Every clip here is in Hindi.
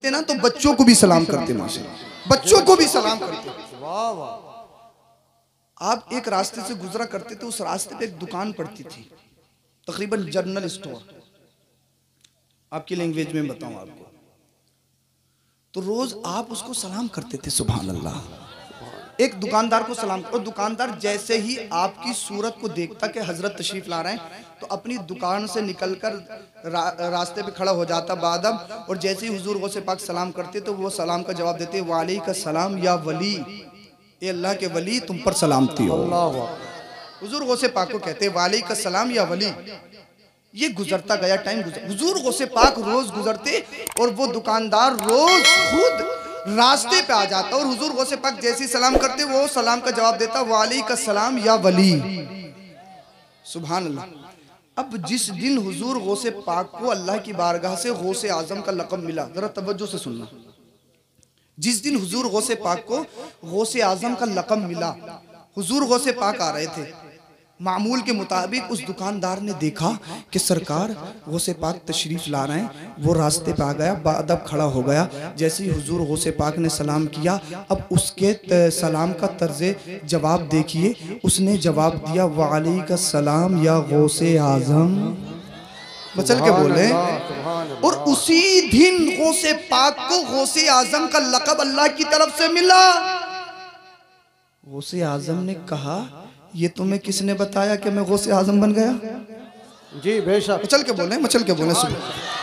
करते ना तो बच्चों को भी सलाम करते, माशाल्लाह बच्चों को भी सलाम करते। वाह वाह। आप एक रास्ते से गुजरा करते थे, उस रास्ते पे एक दुकान पड़ती थी, तकरीबन जनरल स्टोर, आपकी लैंग्वेज में बताऊं आपको, तो रोज आप उसको सलाम करते थे, सुभान अल्लाह। एक दुकानदार को सलाम, और दुकानदार जैसे ही आपकी सूरत को देखता कि हजरत तशरीफ ला रहे हैं, तो अपनी दुकान से निकलकर रास्ते पे खड़ा हो जाता बादब, और जैसे ही हुजूर गौसे पाक सलाम करते तो वो सलाम का जवाब देते, वालेकुम सलाम या वली, ये अल्लाह के वली तुम पर सलामती हो। हुजूर गौसे पाक को कहते वालेकुम सलाम या वली। ये गुजरता गया टाइम, हुजूर गौसे पाक रोज गुजरते और वो दुकानदार रोज खुद रास्ते पे आ जाता, और हुजूर गौसे पाक जैसे सलाम करते वो सलाम का जवाब देता, वालेकुम सलाम या वली, सुभान अल्लाह। अब जिस दिन हुजूर गौसे पाक को अल्लाह की बारगाह से गौसे आजम का लक़ब मिला, जरा तवज्जो से सुनना, जिस दिन हुजूर गौसे पाक को गौसे आजम का लक़ब मिला, हुजूर गौसे पाक आ रहे थे, मामूल के मुताबिक उस दुकानदार ने देखा कि सरकार गौसे पाक तशरीफ़ ला रहे हैं, वो रास्ते पे आ गया, बाअदब खड़ा हो गया, जैसे ही हुजूर गौसे पाक ने सलाम किया, अब उसके सलाम का तर्ज़े जवाब देखिए, उसने जवाब दिया वालेकुम सलाम या गौसे आज़म, मचल के बोले। और उसी दिन गौसे पाक को गौसे आज़म का लक़ब अल्लाह की तरफ से मिला। गौसे आज़म ने कहा, ये तुम्हें किसने बताया कि मैं गौसे आज़म बन गया? जी बेशक। मचल के बोले, मचल के बोले, सुबह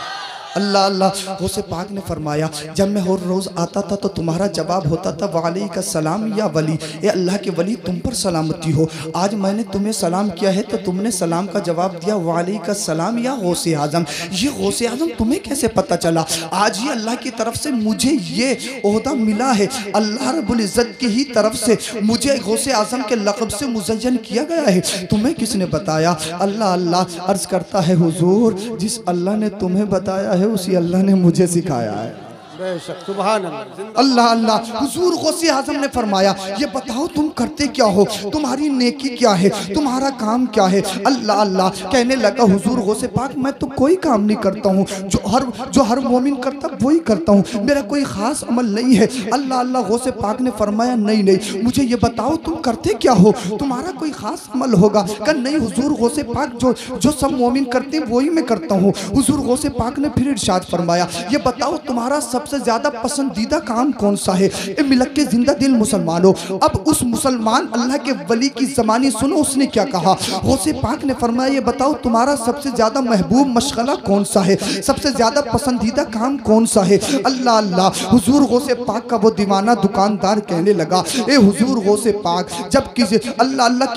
अल्लाह अल्लाह। गौसे पाक ने फरमाया, जब मैं हर रोज़ आता था तो तुम्हारा जवाब होता था वालेकुम सलाम या वली, ए अल्लाह के वली तुम पर सलामती हो। आज मैंने तुम्हें सलाम किया है तो तुमने सलाम का जवाब दिया वालेकुम सलाम या गौसे आज़म। ये गौसे आज़म तुम्हें कैसे पता चला? आज ही अल्लाह की तरफ से मुझे ये ओहदा मिला है, अल्लाह रब्बुल इज़्ज़त की ही तरफ से मुझे गौसे आज़म के लक़ब से मुज़य्यन किया गया है, तुम्हें किसने बताया? अल्लाह अल्लाह अर्ज़ करता है, हुजूर जिस अल्लाह ने तुम्हें बताया है उसी अल्लाह ने मुझे सिखाया है। सुभान अल्लाह। अल्लाह अल्लाह। हुजूर गौसे आज़म ने फरमाया, ये बताओ तुम करते क्या हो, तुम्हारी नेकी क्या है, तुम्हारा काम क्या है? अल्लाह अल्लाह। कहने लगा हुजूर गौसे पाक, मैं तो कोई काम नहीं करता हूँ, जो हर मोमिन करता वही करता हूँ, मेरा कोई ख़ास अमल नहीं है। अल्लाह अल्लाह। गौसे पाक ने फरमाया, नहीं नहीं, मुझे ये बताओ तुम करते क्या हो, तुम्हारा कोई ख़ास अमल होगा? कहा नहीं हुजूर गौसे पाक, जो सब मोमिन करते हैं वही मैं करता हूँ। हुजूर गौसे पाक ने फिर इरशाद फरमाया, ये बताओ तुम्हारा सबसे ज्यादा पसंदीदा काम कौन सा है? ए मिलक के जिंदा दिल मुसलमानों, अब उस मुसलमान अल्लाह के वली की ज़बानी सुनो, उसने क्या कहा? गौसे पाक ने फरमाया, ये बताओ तुम्हारा सबसे ज्यादा महबूब मशगला कौन सा है, सबसे ज्यादा पसंदीदा काम कौन सा है? अल्लाह अल्लाह। हुजूर गौसे पाक का वो दीवाना दुकानदार कहने लगा, ए हुजूर गौसे पाक, जब किसी अल्लाह अल्लाह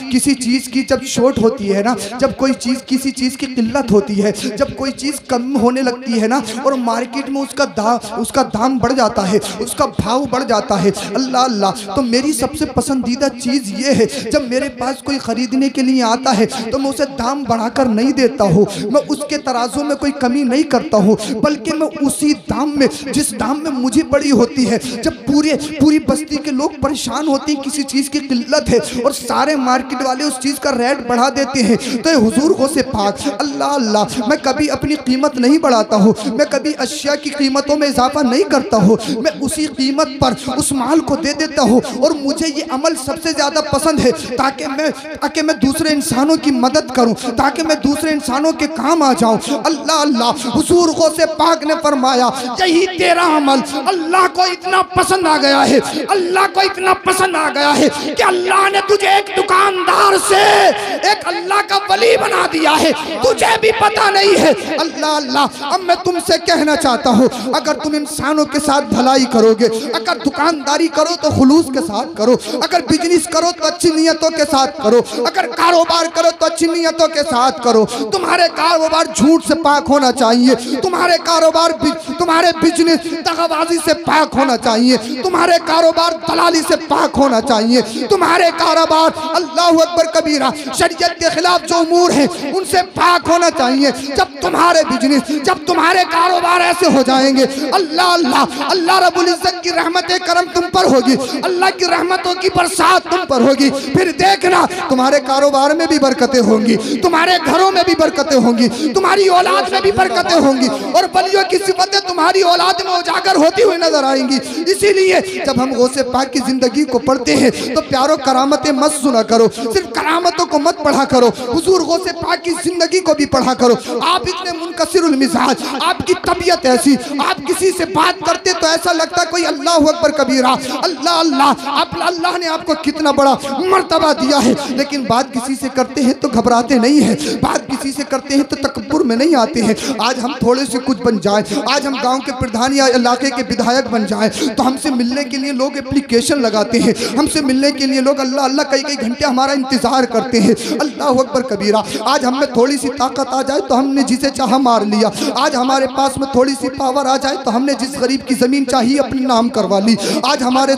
किसी चीज की जब शॉर्ट होती है ना, जब कोई चीज किसी चीज की किल्लत होती है, जब कोई चीज कम होने लगती है ना, और मार्केट में उसका दाम बढ़ जाता है, उसका भाव बढ़ जाता है, अल्लाह अल्लाह, तो मेरी सबसे पसंदीदा चीज़ ये है, जब मेरे पास कोई ख़रीदने के लिए आता है तो मैं उसे दाम बढ़ाकर नहीं देता हूँ, मैं उसके तराजू में कोई कमी नहीं करता हूँ, बल्कि मैं उसी दाम में, जिस दाम में मुझे पड़ी होती है, जब पूरी बस्ती के लोग परेशान होते हैं, किसी चीज़ की किल्लत है और सारे मार्केट वाले उस चीज़ का रेट बढ़ा देते हैं, तो हुजूर गौसे पाक, अल्लाह अल्लाह, मैं कभी अपनी कीमत नहीं बढ़ाता हूँ, मैं कभी अशिया की कीमतों में इजाफा नहीं करता हूँ, मैं उसी कीमत पर उस माल को दे देता हूँ, और मुझे ये अमल सबसे ज्यादा पसंद है ताकि मैं दूसरे इंसानों की मदद करूँ, ताकि मैं दूसरे इंसानों के काम आ जाऊँ। अल्लाह अल्लाह। हुजूर गौसे पाक ने फरमाया, यही तेरा अमल अल्लाह को इतना पसंद आ गया है, अल्लाह को इतना पसंद आ गया है कि अल्लाह ने तुझे एक दुकानदार से एक अल्लाह का वली बना दिया है, तुझे भी पता नहीं है। अल्लाह अल्लाह। अब मैं तुमसे कहना चाहता हूँ, अगर तुम इंसानों के साथ भलाई करोगे, अगर दुकानदारी करो तो खुलूस के साथ करो, अगर बिजनेस करो तो अच्छी नियतों के साथ करो, अगर कारोबार करो तो अच्छी नियतों के साथ करो। तुम्हारे कारोबार झूठ से पाक होना चाहिए, तुम्हारे कारोबार तुम्हारे बिजनेस दगाबाजी से पाक होना चाहिए, तुम्हारे कारोबार दलाली से पाक होना चाहिए, तुम्हारे कारोबार अल्लाह अकबर कबीरा शरीयत के खिलाफ जो उमूर है उनसे पाक होना चाहिए। जब तुम्हारे बिजनेस, जब तुम्हारे कारोबार ऐसे हो जाएंगे, अल्लाह अल्लाह अल्लाह रब्बुल इज्जत की रहमत करम तुम पर होगी, अल्लाह की रहमतों की बरसात तुम पर होगी। फिर देखना तुम्हारे कारोबार में भी बरकतें होंगी, तुम्हारे घरों में भी बरकतें होंगी, तुम्हारी औलाद में भी बरकतें होंगी और वलियों की सिफतें तुम्हारी औलाद में उजागर होती हुई नजर आएंगी। इसीलिए जब हम गौसे पाक की जिंदगी को पढ़ते हैं तो प्यारो करामतें मत सुना करो, सिर्फ करामतों को मत पढ़ा करो, हुजूर गौसे पाक की जिंदगी को भी पढ़ा करो। आप इतने मुनकसिरुल मिजाज, आपकी तबीयत ऐसी, आप किसी से बात करते तो ऐसा लगता कोई अल्लाह अकबर कबीरा, अल्लाह अल्लाह। आप अल्लाह ने आपको कितना बड़ा मर्तबा दिया है, लेकिन बात किसी से करते हैं तो घबराते नहीं है, बात किसी से करते हैं तो तकब्बुर में नहीं आते हैं। आज हम थोड़े से कुछ बन जाए, आज हम गांव के प्रधान या इलाके के विधायक बन जाए तो हमसे मिलने के लिए लोग एप्लीकेशन लगाते हैं, हमसे मिलने के लिए लोग अल्लाह अल्लाह कई कई घंटे हमारा इंतजार करते हैं। अल्लाह अकबर कबीरा। आज हम में थोड़ी सी ताकत आ जाए तो हमने जिसे चाहा मार लिया, आज हमारे पास में थोड़ी सी पावर आ जाए तो हमने जिस गरीब की जमीन चाहिए अपने नाम करवा ली, आज हमारे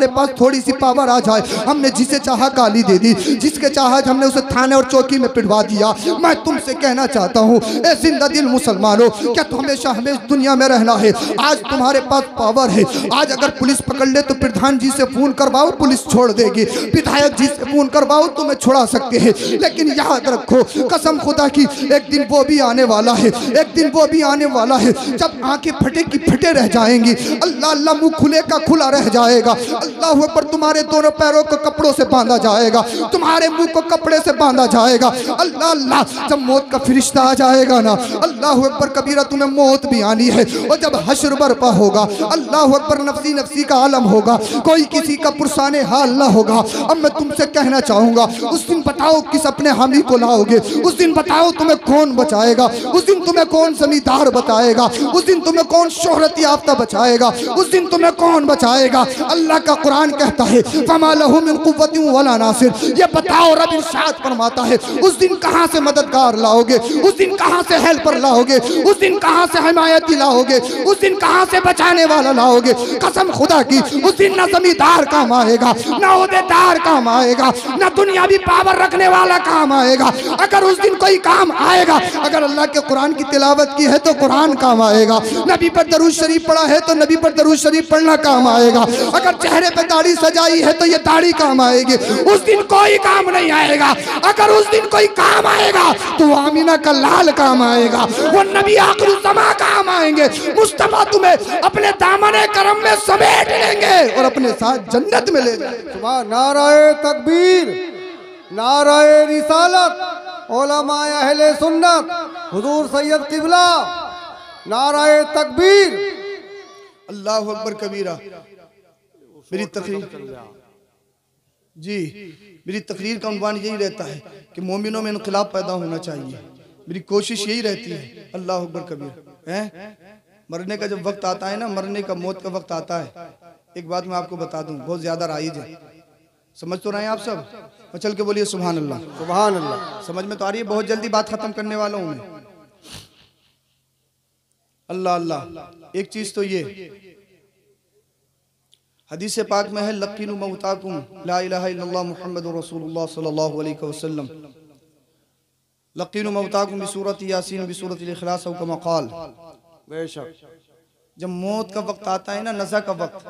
पास थोड़ी सी पावर आ जाए हमने जिसे चाहा गाली दे दी, जिसके चाहा हमने उसे थाने और चौकी में पिटवा दिया। मैं तुमसे कहना चाहता हूँ ए जिंदा दिल मुसलमानों, क्या तुम हमेशा हमें दुनिया में रहना है? आज तुम्हारे पास पावर है, आज अगर पुलिस पकड़ ले तो प्रधान जी से फोन करवाओ पुलिस छोड़ देगी, विधायक जी से फोन करवाओ तुम्हें छुड़ा सकते हैं। लेकिन याद रखो कसम खुदा की एक दिन वो भी आने वाला है, एक दिन वो भी आने वाला है जब आंखें फटे की फटे रह जाएंगी, अल्लाह अल्लाह मुंह खुले का खुला रह जाएगा, अल्लाह ऊपर तुम्हारे दोनों पैरों को कपड़ों से बांधा जाएगा, तुम्हारे मुंह को कपड़े से बांधा जाएगा। अल्लाह अल्लाह जब मौत का फरिश्ता आ जाएगा ना, अल्लाह अकबर कबीरा तुम्हें मौत भी आनी है। और जब हश्र बर्पा होगा, अल्लाह अकबर नफसी नफसी का आलम होगा, कोई किसी का पुरसाने हाल ना होगा। अब मैं तुमसे कहना चाहूंगा उस दिन बताओ किस अपने हामी को लाओगे, उस दिन बताओ तुम्हें कौन बचाएगा, उस दिन तुम्हें कौन जमींदार बताएगा, उस दिन तुम्हें कौन शोहरत याफ्ता बचाएगा, उस दिन तुम्हें कौन बचाएगा। अल्लाह का कुरान कहता है फमा लहू मिन कुव्वतिन वला नासिर, ये बताओ रब इरशाद फरमाता है उस दिन कहां से मददगार लाओगे, उस दिन कहां से हेल्पर लाओगे, उस दिन कहां से हिमायती लाओगे, उस दिन कहां से बचाने वाला लाओगे। कसम खुदा की उस दिन ना जमींदार काम आएगा, ना ओहदेदार काम आएगा, ना दुनियावी पावर रखने वाला काम आएगा। अगर उस दिन कोई काम आएगा, अगर अल्लाह के कुरान की तिलावत की है तो कुरान काम आएगा, नबी पर दरूद शरीफ पढ़ा है तो नबी पर दरूद शरीफ पढ़ना काम आएगा, अगर चेहरे पे दाढ़ी सजाई है तो ये दाढ़ी काम आएगी। उस दिन कोई काम नहीं आएगा, अगर उस दिन कोई काम आएगा तो आमीना का लाल काम आएगा, वो नबी आखिर ज़मा काम आएंगे। मुस्तफा तुम्हें अपने दामने करम में समेट लेंगे और अपने साथ जन्नत में ले जाएंगे। सुभान नाराए तकबीर, नाराए रिसालत, उलमाए अहले सुन्नत, हुजूर सैयद किबला, नाराए तकबीर। अल्लाह अकबर कबीरा। मेरी तकरीर जी, मेरी तकरीर का उन्वान यही रहता है कि मोमिनों में इनकलाब पैदा होना चाहिए, मेरी कोशिश यही रहती है। अल्लाह अकबर कबीर है। मरने का जब वक्त आता है ना, मरने का मौत का वक्त आता है, एक बात मैं आपको बता दूं बहुत ज्यादा राइज है, समझ तो रहे हैं आप सब? और चल के बोलिए सुभान अल्लाह। सुभान अल्लाह। समझ में तो आ रही है? बहुत जल्दी बात खत्म करने वाला हूं मैं। अल्लाह अल्लाह। एक चीज तो ये हदीस पाक में है लकीनु मौताकुम ला इलाहा इल्लल्लाह मुहम्मदुर रसूलुल्लाह सल्लल्लाहु अलैहि वसल्लम, लकीनु मौताकुम बिसूरत यासीन बिसूरत इखलास औ कमा क़ाल। बेशक जब मौत का वक्त आता है ना, नज़ा का वक्त,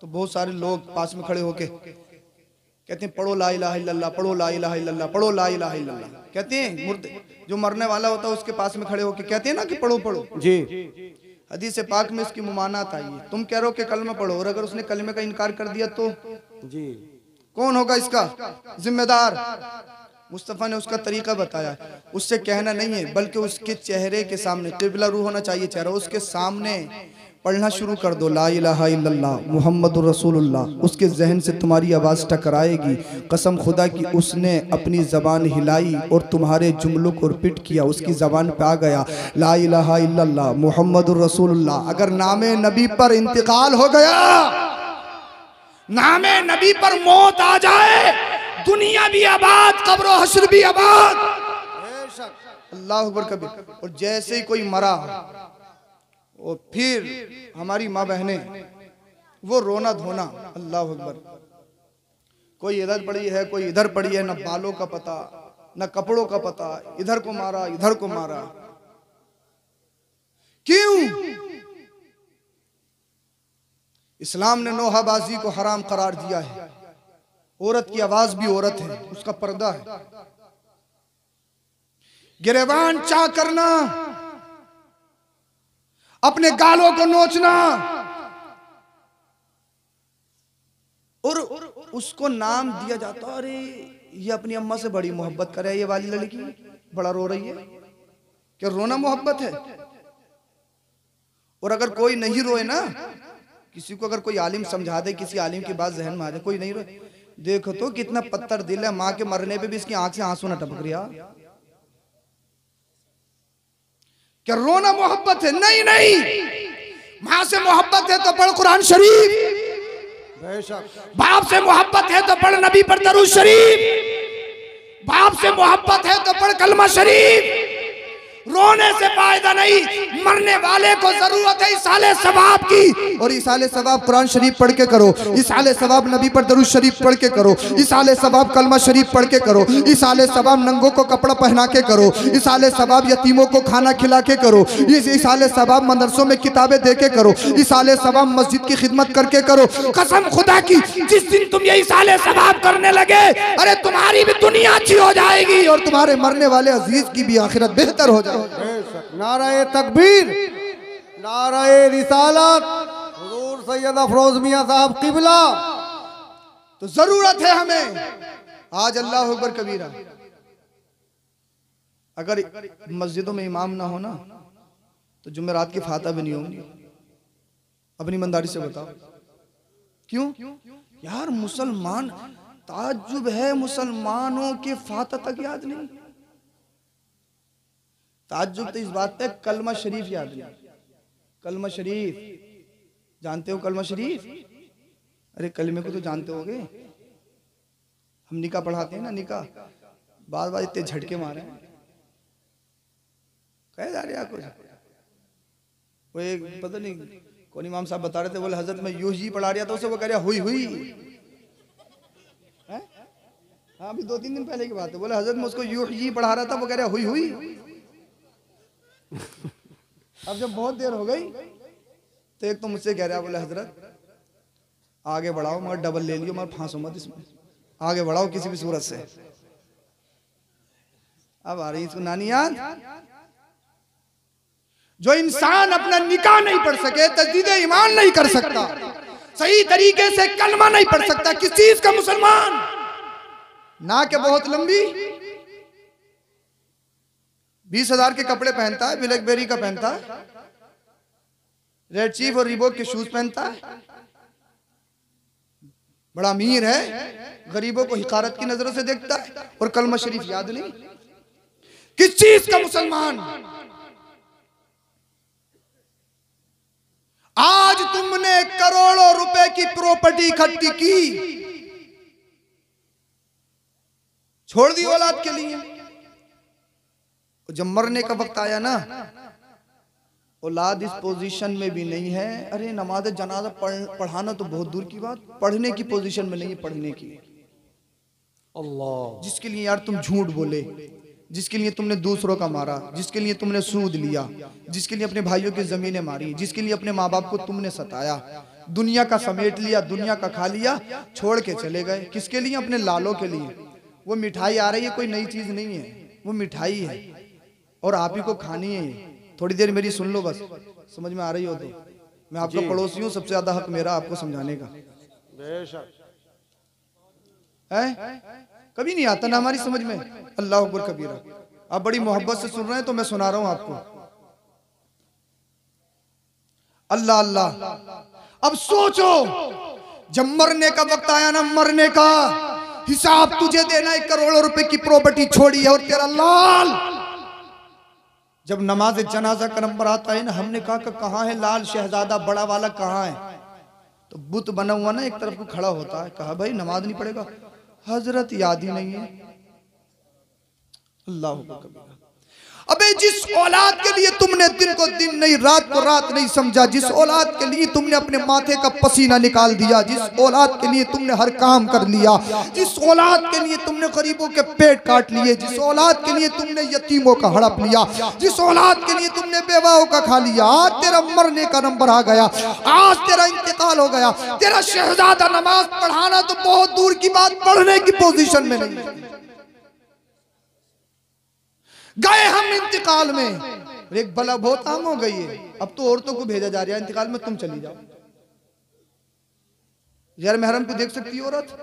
तो बहुत सारे लोग पास में खड़े होके कहते हैं पढ़ो ला इलाहा इल्लल्लाह, पढ़ो ला इलाहा इल्लल्लाह, पढ़ो ला इलाहा इल्लल्लाह। कहते हैं मुर्दे जो मरने वाला होता है उसके पास में खड़े होके कहते हैं ना कि पढ़ो पढ़ो। जी। हदीस पाक में इसकी मुमानात आई है। तुम कह रहे हो कि कलमा पढ़ो, और अगर उसने कलमे का इनकार कर दिया तो जी कौन होगा इसका जिम्मेदार? मुस्तफ़ा ने उसका तरीका बताया, उससे कहना नहीं है बल्कि उसके चेहरे के सामने, क़िबला रू होना चाहिए चेहरा, उसके सामने पढ़ना शुरू कर दो ला इलाहा इल्लल्लाह मुहम्मदुर रसूलुल्लाह। उसके जहन से तुम्हारी आवाज़ टकराएगी। कसम खुदा की उसने अपनी ज़बान हिलाई और तुम्हारे जुमलों को रिपीट किया, उसकी ज़बान पे आ गया ला इलाहा इल्लल्लाह मुहम्मदुर रसूलुल्लाह। अगर नामे नबी पर इंतकाल हो गया, नामे नबी पर मौत आ जाए, दुनिया भी आबाद, कब्र हश्र भी आबाद। अल्लाह अकबर कबीर। और जैसे ही कोई मरा और फिर हमारी माँ बहनें वो रोना धोना, अल्लाह अकबर। कोई इधर पड़ी है, कोई इधर पड़ी है, न बालों का पता न कपड़ों का पता, इधर को मारा इधर को मारा। क्यों? इस्लाम ने नोहाबाजी को हराम करार दिया है। औरत की आवाज भी औरत है, उसका पर्दा है। गिरेबान चा करना, अपने गालों को नोचना और उसको नाम दिया जाता, अरे ये अपनी अम्मा से बड़ी मोहब्बत करे, ये वाली लड़की बड़ा रो रही है। क्या रोना मोहब्बत है? और अगर कोई नहीं रोए ना, किसी को अगर कोई आलिम समझा दे, किसी आलिम की बात जहन में आ जाए, कोई नहीं रोए, देखो तो कितना पत्थर दिल है, माँ के मरने पे भी इसकी आंख से आंसू ना टपक रहा। क्या रोना मोहब्बत है? नहीं नहीं, माँ से मोहब्बत है तो पढ़ कुरान शरीफ, बाप से मोहब्बत है तो पढ़ नबी पर दरूद शरीफ, बाप से मोहब्बत है तो पढ़ कलमा शरीफ। रोने से फायदा नहीं, मरने वाले को जरूरत है इसाले सवाब की, और इसाले सवाब कुरान शरीफ पढ़ के करो, इसाले सवाब नबी पर दरूद शरीफ पढ़ के करो, इसाले सवाब कलमा शरीफ पढ़ के करो, इसाले सवाब नंगों को कपड़ा पहना के करो, इसाले सवाब यतीमों को खाना खिला के करो, इसाले सवाब मदरसों में किताबें दे के करो, इसाले सवाब मस्जिद की खिदमत करके करो। कसम खुदा की, जिस दिन तुम ये इसाले सवाब करने लगे, अरे तुम्हारी भी दुनिया अच्छी हो जाएगी और तुम्हारे मरने वाले अजीज की भी आखिरत बेहतर हो जाएगी। नाराए तकबीर, नाराए रिसालत, हुजूर सैयद अफरोज मियां साहब किबला। तो जरूरत है हमें आज अल्लाह अकबर कबीरा। अगर मस्जिदों में इमाम ना हो ना, तो जुमेरात की फातह भी नहीं होंगी। अपनी ईमानदारी से बताओ क्यों? यार मुसलमान, ताज्जुब है मुसलमानों के फातह तक याद नहीं। ताज्जुब तो इस बात पे कलमा शरीफ याद नहीं। कलमा शरीफ जानते हो? कलमा शरीफ, अरे कलमे को तो जानते होगे। हम निकाह पढ़ाते हैं ना, निकाह बार बार इतने झटके मारे कहे जा रहे कुछ। वो एक पता नहीं कौन इमाम साहब बता रहे थे, बोले हजरत मैं यूं ही पढ़ा रहा था उसे, वो कह रहा हुई हुई है? हाँ अभी 2-3 दिन पहले की बात है। बोले हजरत मैं उसको यूं ही पढ़ा रहा था, वो कह रहा हुई हुई। अब जब बहुत देर हो गई तो एक तो मुझसे कह रहा, बोले हजरत आगे बढ़ाओ, मगर डबल ले लियो, मगर फांसो मत इसमें, आगे बढ़ाओ किसी भी सूरत से। अब आ रही इसको नानी याद। जो इंसान अपना निकाह नहीं पढ़ सके, तजदीद ईमान नहीं कर सकता, सही तरीके से कलमा नहीं पढ़ सकता, किस चीज का मुसलमान? ना के बहुत लंबी 20,000 के कपड़े पहनता है, ब्लैकबेरी का पहनता है, रेड चीफ और रिबॉक के शूज पहनता है, बड़ा अमीर है, गरीबों को हिकारत की नजरों से देखता है, और कलमा शरीफ याद नहीं। किस चीज का मुसलमान? आज तुमने करोड़ों रुपए की प्रॉपर्टी इकट्ठी की, छोड़ दी औलाद के लिए। जब मरने का वक्त आया ना, औलाद इस पोजीशन में भी नहीं है। अरे नमाज जनाजा पढ़ाना तो बहुत दूर की बात, पढ़ने की पोजीशन में नहीं है, पढ़ने की। अल्लाह, जिसके लिए यार तुम झूठ बोले, जिसके लिए तुमने दूसरों का मारा, जिसके लिए तुमने सूद लिया, जिसके लिए अपने भाइयों की जमीनें मारी, जिसके लिए अपने माँ बाप को तुमने सताया, दुनिया का समेट लिया, दुनिया का खा लिया, छोड़ के चले गए। किसके लिए? अपने लालों के लिए। वो मिठाई आ रही है, कोई नई चीज नहीं है, वो मिठाई है और आप ही को खानी है। थोड़ी देर मेरी सुन लो बस, समझ में आ रही हो तो। मैं आपका पड़ोसी हूँ, सबसे ज्यादा हक मेरा आपको समझाने का। है कभी नहीं आता ना हमारी समझ में। अल्लाह अकबर कबीरा। आप बड़ी मोहब्बत से सुन रहे हैं तो मैं सुना रहा हूं आपको। अल्लाह अल्लाह। अब सोचो, जब मरने का वक्त आया ना, मरने का हिसाब तुझे देना, 1 करोड़ रुपए की प्रॉपर्टी छोड़ी है और तेरा लाल। जब नमाज जनाजा का नंबर आता है ना, हमने कहा कि कहाँ है लाल शहजादा बड़ा वाला, कहाँ है? तो बुत बना हुआ ना एक तरफ को खड़ा होता है। कहा भाई नमाज नहीं पढ़ेगा? हजरत याद ही नहीं है। अल्लाह अबे जिस औलाद के लिए तुमने दिन को दिन नहीं, रात को रात नहीं समझा, जिस औलाद के लिए तुमने अपने माथे का पसीना निकाल दिया, जिस औलाद के लिए तुमने हर काम कर लिया, जिस औलाद के लिए तुमने गरीबों के पेट काट लिए, जिस औलाद के लिए तुमने यतीमों का हड़प लिया, जिस औलाद के लिए तुमने बेवाओं का खा लिया, आज तेरा मरने का नंबर आ गया, आज तेरा इंतकाल हो गया। तेरा शहजादा नमाज पढ़ाना तो बहुत दूर की बात, पढ़ने की पोजीशन में नहीं। गए हम इंतकाल में, एक बला बहुत आम हो गई है, अब तो औरतों को भेजा जा रहा है इंतकाल में, तुम चली जाओ। गैर महरम को देख सकती है औरत,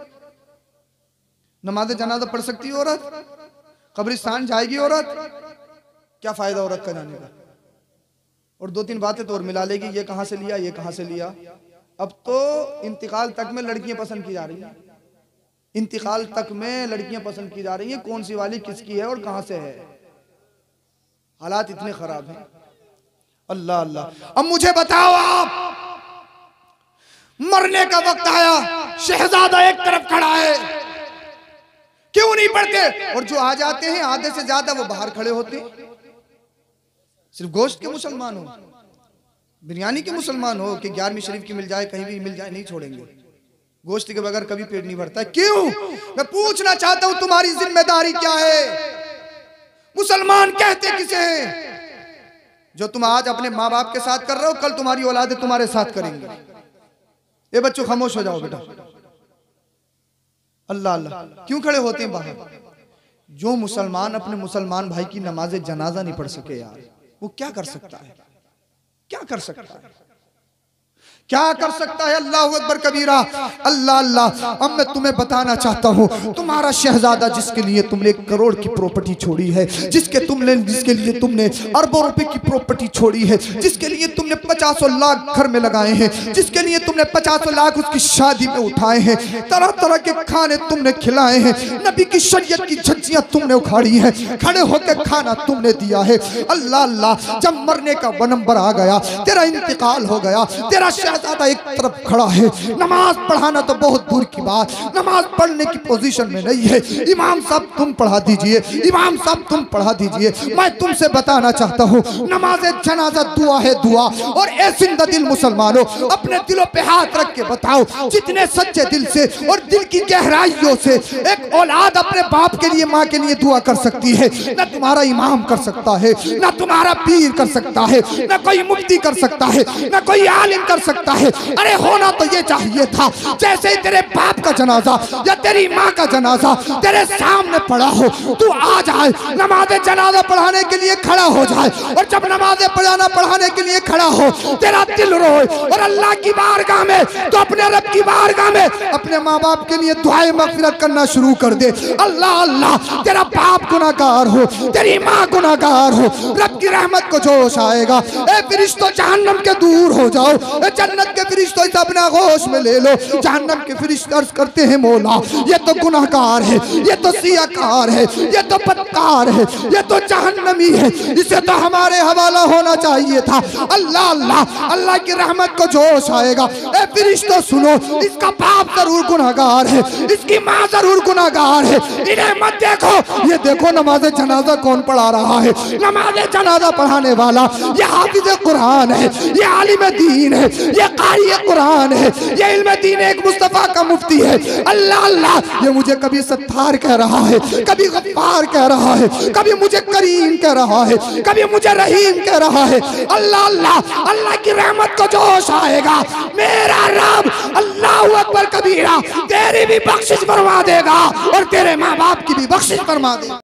नमाज जनाजा पढ़ सकती है औरत, कब्रिस्तान जाएगी औरत, क्या फायदा औरत का जाने का। और दो तीन बातें तो और मिला लेगी, ये कहां से लिया, ये कहां से लिया। अब तो इंतकाल तक में लड़कियां पसंद की जा रही हैं, इंतकाल तक में लड़कियां पसंद की जा रही हैं, कौन सी वाली किसकी है और कहां से है। हालात इतने खराब हैं। अल्लाह अल्लाह। अब मुझे बताओ आप, मरने का वक्त आया, शहजादा एक तरफ खड़ा है, क्यों नहीं पढ़ते? और जो आ जाते हैं आधे से ज्यादा वो बाहर खड़े होते हैं। सिर्फ गोश्त के मुसलमान हो, बिरयानी के मुसलमान हो कि 11वीं शरीफ की मिल जाए, कहीं भी मिल जाए, नहीं छोड़ेंगे। गोश्त के बगैर कभी पेट नहीं भरता। क्यों? मैं पूछना चाहता हूं तुम्हारी जिम्मेदारी क्या है? मुसलमान कहते किसे हैं? जो तुम आज अपने माँ बाप के साथ कर रहे हो, कल तुम्हारी औलादें तुम्हारे साथ करेंगे। ये बच्चों खामोश हो जाओ बेटा। अल्लाह अल्लाह। क्यों खड़े होते हैं बाहर? जो मुसलमान अपने मुसलमान भाई की नमाज जनाजा नहीं पढ़ सके यार, वो क्या कर सकता है? क्या कर सकता है? क्या कर सकता है? अल्लाह अकबर कबीरा। अल्लाह अल्लाह। अब मैं तुम्हें बताना चाहता हूँ, तुम्हारा शहजादा जिसके लिए तुमने 1 करोड़ की प्रॉपर्टी छोड़ी है, जिसके लिए तुमने अरबों रुपए की प्रॉपर्टी छोड़ी है, जिसके लिए तुमने 50 लाख घर में लगाए हैं, जिसके लिए तुमने 50 लाख उसकी शादी में उठाए हैं, तरह तरह के खाने तुमने खिलाए हैं, नबी की शरीयत की झज्जियां तुमने उखाड़ी हैं, खड़े होकर खाना तुमने दिया है। अल्लाह अल्लाह। जब मरने का नंबर आ गया, तेरा इंतकाल हो गया, तेरा शहजादा एक तरफ खड़ा है, नमाज पढ़ाना तो बहुत दूर की बात, नमाज पढ़ने की पोजीशन में नहीं है। इमाम साहब तुम पढ़ा दीजिए, इमाम साहब तुम पढ़ा दीजिए। मैं तुमसे बताना चाहता हूँ, नमाज जनाजा दुआ है, दुआ। और ए जिंदा दिल मुसलमानों, अपने दिलों पे हाथ रख के बताओ, जितने सच्चे दिल से और दिल की गहराइयों से एक औलाद अपने बाप के लिए, माँ के लिए दुआ कर सकती है, न तुम्हारा इमाम कर सकता है, न तुम्हारा पीर कर सकता है, न कोई मुफ्ती कर सकता है, न कोई आलिम कर सकता है। अरे होना तो ये चाहिए था, जैसे ही तेरे बाप का जनाजा या तेरी माँ का जनाजा तेरे सामने पड़ा हो, तू आ जाए, नमाज जनाजा पढ़ाने के लिए खड़ा हो जाए। और जब नमाज पढ़ाने के लिए खड़ा हो, तेरा दिल रोए और अल्लाह की बारगाह में, तो अपने रब की बारगाह में अपने माँ बाप के लिए दुआए मग़फ़िरत करना शुरू कर दे। अल्लाह अल्लाह। तेरा बाप गुनाहगार हो, तेरी माँ गुनाहगार हो, रब की रहमत को जोश आएगा। ए फरिश्तों, जहन्नम के दूर हो जाओ, जन्नत के फरिश्तों इसे अपना होश में ले लो। जहन्नम के फरिश्ते अर्ज़ करते हैं, मौला ये तो गुनाहगार है, ये तो सियाकार है, ये तो बदकार है, ये तो जहन्नमी है, इसे तो हमारे हवाला होना चाहिए था। अल्लाह अल्लाह। अल्लाह की रहमत को जोश आएगा। ए फरिश्तों सुनो, इसका बाप जरूर गुनाहगार है, इसकी माँ जरूर गुनाहगार है, इन्हें मत देखो। ये देखो नमाज जनाजा कौन पढ़ा रहा है, नमाज जनाजा पढ़ाने वाला ये हाफिज कुरान है, ये आलिम दीन है, ये कारी कुरान है, ये इल्म दीन एक मुस्तफा का मुफ्ती है। अल्लाह अल्लाह। ये मुझे कभी सत्तार कह रहा है, कभी गफ्फार कह रहा है, कभी मुझे करीम कह रहा है, कभी मुझे रहीम कह रहा है। अल्लाह अल्लाह। अल्लाह की रहमत को जोश आएगा। मेरा रब अल्लाह अकबर कबीरा तेरी भी बख्शिश फरमा देगा और तेरे माँ बाप की भी बख्शिश फरमा देगा।